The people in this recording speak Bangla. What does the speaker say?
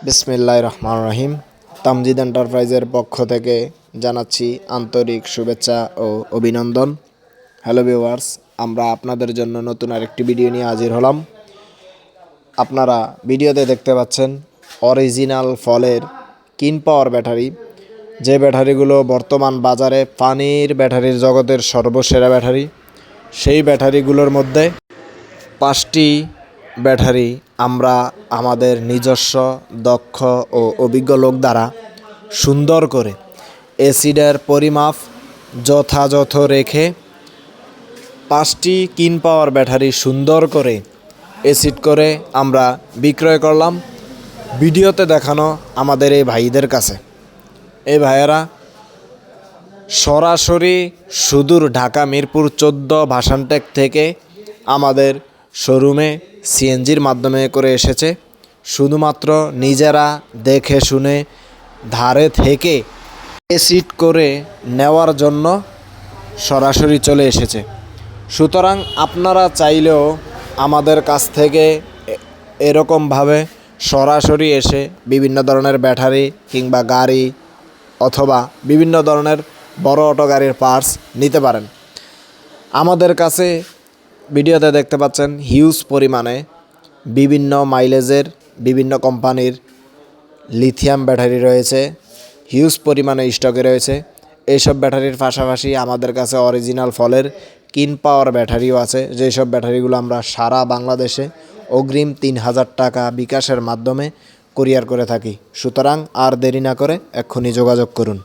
বিসমিল্লাহির রহমানির রহিম। তামজিদ এন্টারপ্রাইজের পক্ষ থেকে জানাচ্ছি আন্তরিক শুভেচ্ছা ও অভিনন্দন। হ্যালো ভিউয়ার্স, আমরা আপনাদের জন্য নতুন আরেকটি ভিডিও নিয়ে হাজির হলাম। আপনারা ভিডিওতে দেখতে পাচ্ছেন অরিজিনাল ফলের কিন পাওয়ার ব্যাটারি, যে ব্যাটারিগুলো বর্তমান বাজারে পানির ব্যাটারির জগতের সর্বসেরা ব্যাটারি। সেই ব্যাটারিগুলোর মধ্যে 5টি ব্যাটারি আমরা আমাদের নিজস্ব দক্ষ ও অভিজ্ঞ লোক দ্বারা সুন্দর করে অ্যাসিডের পরিমাপ যথাযথ রেখে 5টি কিন পাওয়ার ব্যাটারি সুন্দর করে অ্যাসিড করে আমরা বিক্রয় করলাম ভিডিওতে দেখানো আমাদের এই ভাইদের কাছে। এই ভাইয়েরা সরাসরি সুদূর ঢাকা মিরপুর 14 ভাসানটেক থেকে আমাদের শোরুমে সিএনজির মাধ্যমে করে এসেছে। শুধুমাত্র নিজেরা দেখে শুনে ধারে থেকে অ্যাসিড করে নেওয়ার জন্য সরাসরি চলে এসেছে। সুতরাং আপনারা চাইলেও আমাদের কাছ থেকে এরকমভাবে সরাসরি এসে বিভিন্ন ধরনের ব্যাটারি কিংবা গাড়ি অথবা বিভিন্ন ধরনের বড় অটো গাড়ির পার্টস নিতে পারেন। আমাদের কাছে ভিডিওতে দেখতে পাচ্ছেন হিউজ পরিমাণে বিভিন্ন মাইলেজের বিভিন্ন কোম্পানির লিথিয়াম ব্যাটারি রয়েছে, হিউজ পরিমাণে স্টকে রয়েছে। এইসব ব্যাটারির পাশাপাশি আমাদের কাছে অরিজিনাল ফলের কিন পাওয়ার ব্যাটারিও আছে, যেসব ব্যাটারিগুলো আমরা সারা বাংলাদেশে অগ্রিম 3000 টাকা বিকাশের মাধ্যমে কুরিয়ার করে থাকি। সুতরাং আর দেরি না করে এক্ষুনি যোগাযোগ করুন।